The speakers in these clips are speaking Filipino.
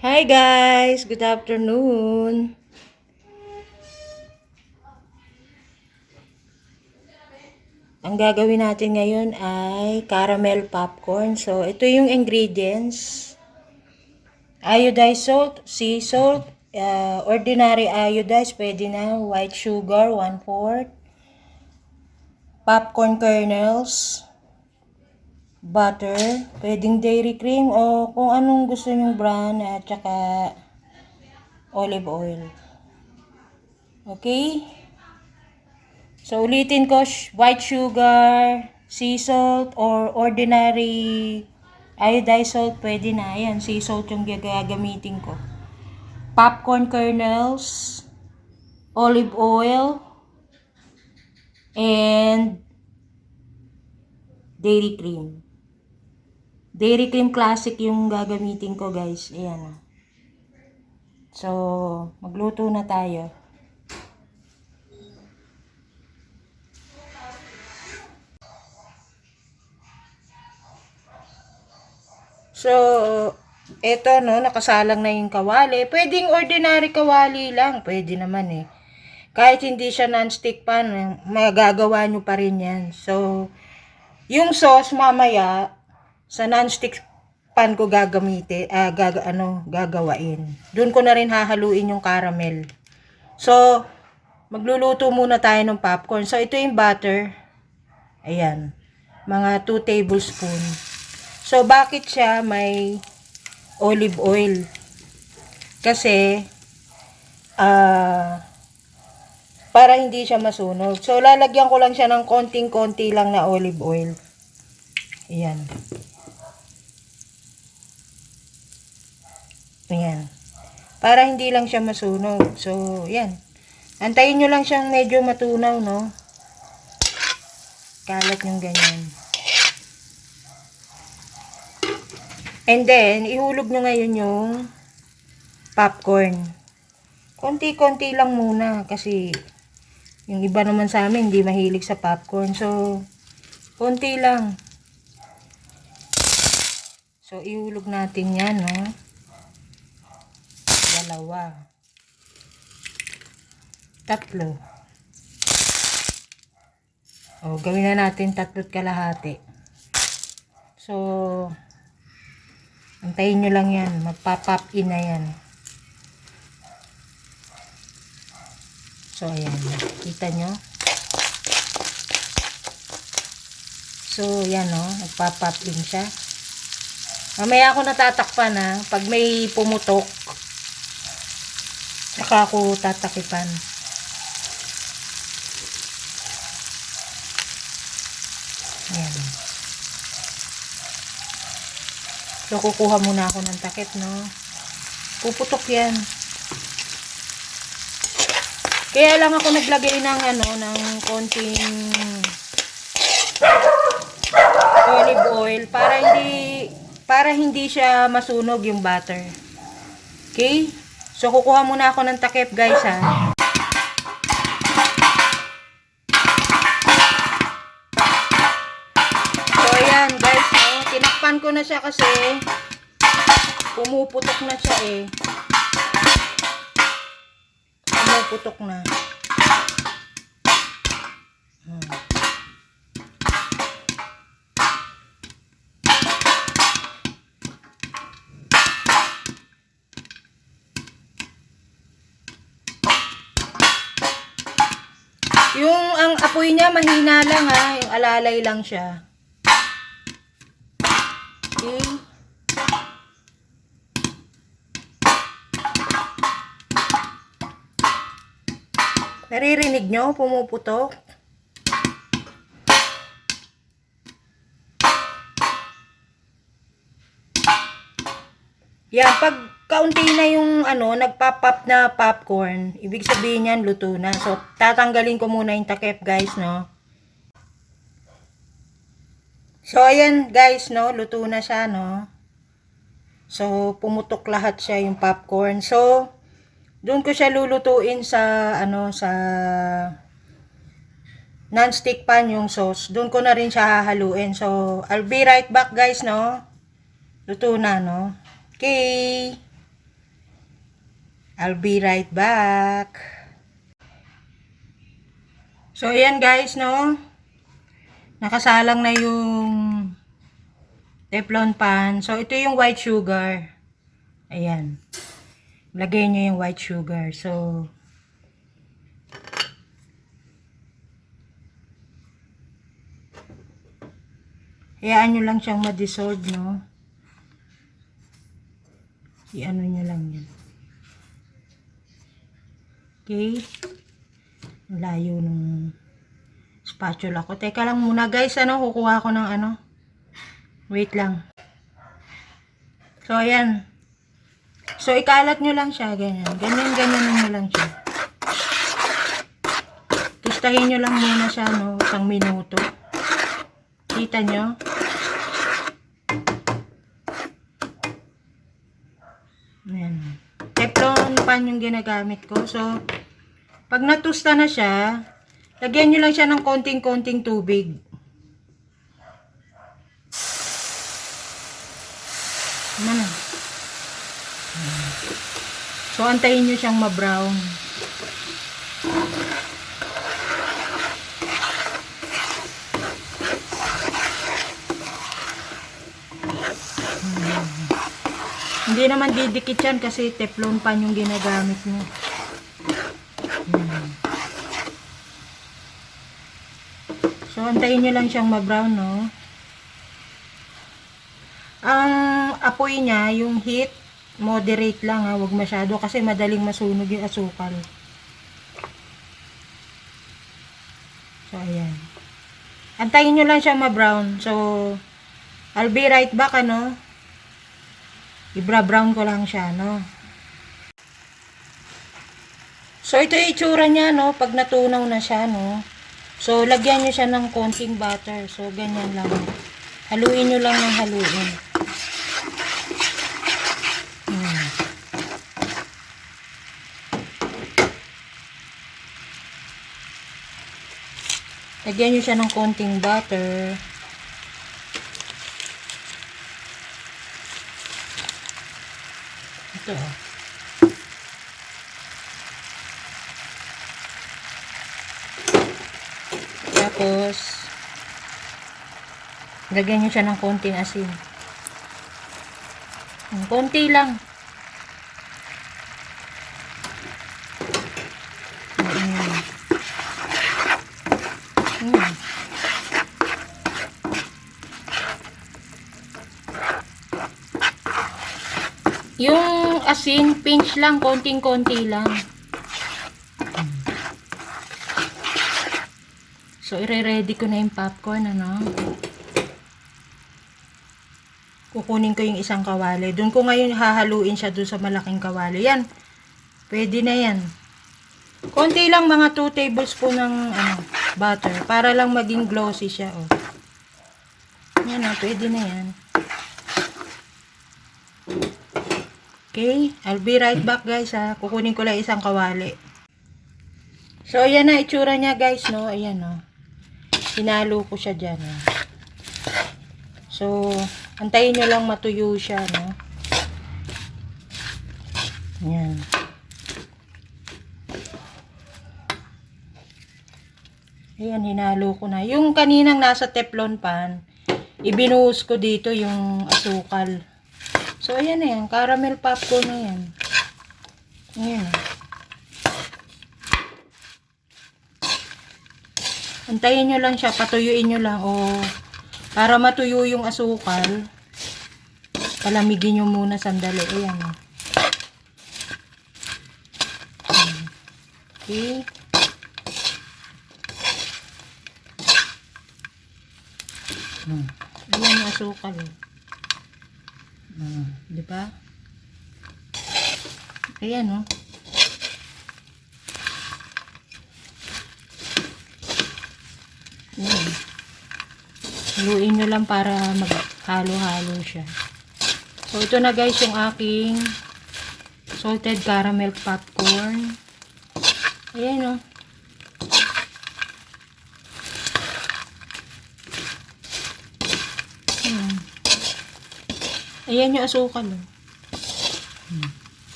Hi guys, good afternoon. Ang gagawin natin ngayon ay caramel popcorn. So, ito yung ingredients. Iodized salt, sea salt, ordinary iodized, pwede na. White sugar, 1/4. Popcorn kernels, butter, pwedeng dairy cream o kung anong gusto nyong brand at saka olive oil. Okay? So, ulitin ko, white sugar, sea salt, or ordinary iodized salt, pwede na. Ayan, sea salt yung gagamitin ko. Popcorn kernels, olive oil, and dairy cream. Dairy cream classic yung gagamitin ko, guys. Ayan. So, magluto na tayo. So, eto no, nakasalang na yung kawali. Pwedeng ordinary kawali lang. Pwede naman eh. Kahit hindi siya non-stick pan, magagawa nyo pa rin yan. So, yung sauce mamaya, sa non-stick pan ko gagamitin, gagawain. Doon ko na rin hahaluin yung caramel. So, magluluto muna tayo ng popcorn. So, ito yung butter. Ayan. Mga 2 tablespoon. So, bakit siya may olive oil? Kasi, para hindi siya masunog. So, lalagyan ko lang siya ng konting-konti lang na olive oil. Ayan. Ayan. Para hindi lang siya masunog. So, ayan. Antayin nyo lang siyang medyo matunaw, no? Kalat yung ganyan. And then, ihulog nyo ngayon yung popcorn. Konti-konti lang muna kasi yung iba naman sa amin hindi mahilig sa popcorn. So, konti lang. So, ihulog natin yan, no? Dalawa. Tatlo. O, gawin na natin 3 kalahati. So, antayin nyo lang yan. Magpa-pop in na yan. So, ayan. Kita nyo? So, yan o. Nagpa-pop in siya. Mamaya ako natatakpan ha. Pag may pumutok, saka ako tatakipan. Ayan. So, kukuha muna ako ng takip, no? Puputok yan. Kaya lang ako naglagay ng ng konting olive oil para hindi siya masunog yung butter. Okay? So kukuha muna ako ng takip, guys, ha. So ayan, guys, no? Tinakpan ko na siya kasi pumuputok na siya eh. Pumuputok na. Yung ang apoy niya mahina lang ha, yung alalay lang siya. Okay. Naririnig nyo? Pumuputok. Yan, pag kaunti na yung nagpa-pop na popcorn, ibig sabihin yan, luto na. So, tatanggalin ko muna yung takip, guys, no? So, ayan, guys, no? Luto na siya, no? So, pumutok lahat siya yung popcorn. So, doon ko siya lulutuin sa, sa non-stick pan yung sauce. Doon ko na rin siya hahaluin. So, I'll be right back, guys, no? Luto na, no? Okay. I'll be right back. So, ayan guys, no? Nakasalang na yung Teflon pan. So, ito yung white sugar. Ayan. Lagay nyo yung white sugar. So, hayaan nyo lang siyang ma-dissolve, no? I-ano nyo lang yan. Okay. Layo ng spatula ko. Teka lang muna guys, kukuha ko ng wait lang. So, ayan. So, ikalat nyo lang siya, ganyan. Ganyan nyo lang siya. Tustahin nyo lang muna siya, no? 1 minuto. Kita nyo? Ayan. Teflon pan yung ginagamit ko. So, pag natusta na siya, lagyan nyo lang siya ng konting-konting tubig. Ano? So, antayin nyo siyang ma-brown. Hindi naman didikit yan kasi teflon pan yung ginagamit nyo. So, antayin nyo lang siyang ma-brown, no? Ang apoy niya, yung heat, moderate lang ha, huwag masyado kasi madaling masunog yung asukal. So, ayan. Antayin nyo lang siya ma-brown. So, I'll be right back, Ibra-brown ko lang siya, no? So, ito yung itsura niya, no? Pag natunaw na siya, no? So, lagyan nyo siya ng konting butter. So, ganyan lang. Haluin nyo lang ng haluin. Lagyan nyo siya ng konting butter. Ito. Tapos, lagyan nyo siya ng konting asin. Konti lang. Yung asin, pinch lang, konting-konti lang. So, ire-ready ko na yung popcorn, Kukunin ko yung isang kawali. Doon ko ngayon hahaluin siya doon sa malaking kawali. Yan. Pwede na yan. Konti lang, mga 2 tablespoon ng butter. Para lang maging glossy siya, oh. Yan, pwede na yan. Okay, I'll be right back guys ha. Kukunin ko lang isang kawali. So, ayan na itsura niya guys, no. Ayan, no. Hinalo ko siya dyan, no. So, antayin nyo lang matuyo siya, no. Ayan. Ayan, hinalo ko na. Yung kaninang nasa teflon pan, ibinuhos ko dito yung asukal. So, ayan na yan. Caramel popcorn na yan. Ayan. Antayin nyo lang siya. Patuyuin nyo lang. O, para matuyo yung asukal, palamigin nyo muna sandali. Ayan. Okay. Ayan yung asukal. Di ba? Ayan, no? Ayan. Haluin nyo lang para maghalo-halo siya. So, ito na guys yung aking salted caramel popcorn. Ayan, no? Ayan yung asukal, oh.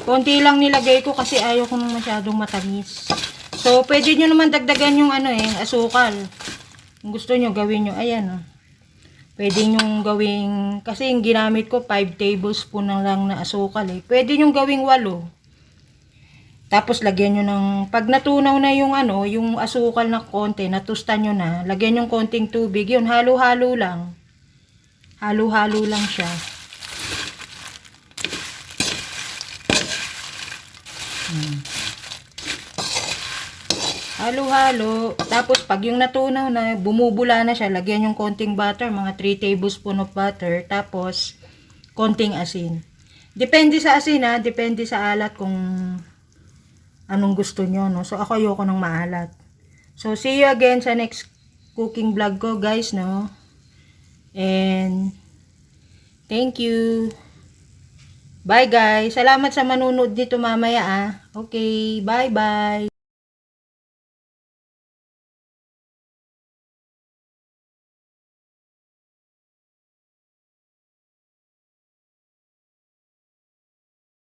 Konti lang nilagay ko kasi ayaw ko nung masyadong matamis. So, pwede nyo naman dagdagan yung asukal. Kung gusto nyo, gawin nyo. Ayan, oh. Pwede nyo gawing, kasi yung ginamit ko, 5 tablespoon na lang na asukal, eh. Pwede nyo gawing 8. Tapos, lagyan nyo ng, pag natunaw na yung yung asukal na konti, natustan nyo na, lagyan nyo konting tubig. Yun, halo-halo lang. Halo-halo lang siya. Halo-halo. Tapos, pag yung natunaw na, bumubula na siya, lagyan yung konting butter, mga 3 tablespoon of butter. Tapos, konting asin. Depende sa asin, ha. Depende sa alat kung anong gusto nyo, no. So, ako ayoko ng maalat. So, see you again sa next cooking vlog ko, guys, no. And, thank you. Bye, guys. Salamat sa manunod dito mamaya, ah. Okay, bye-bye.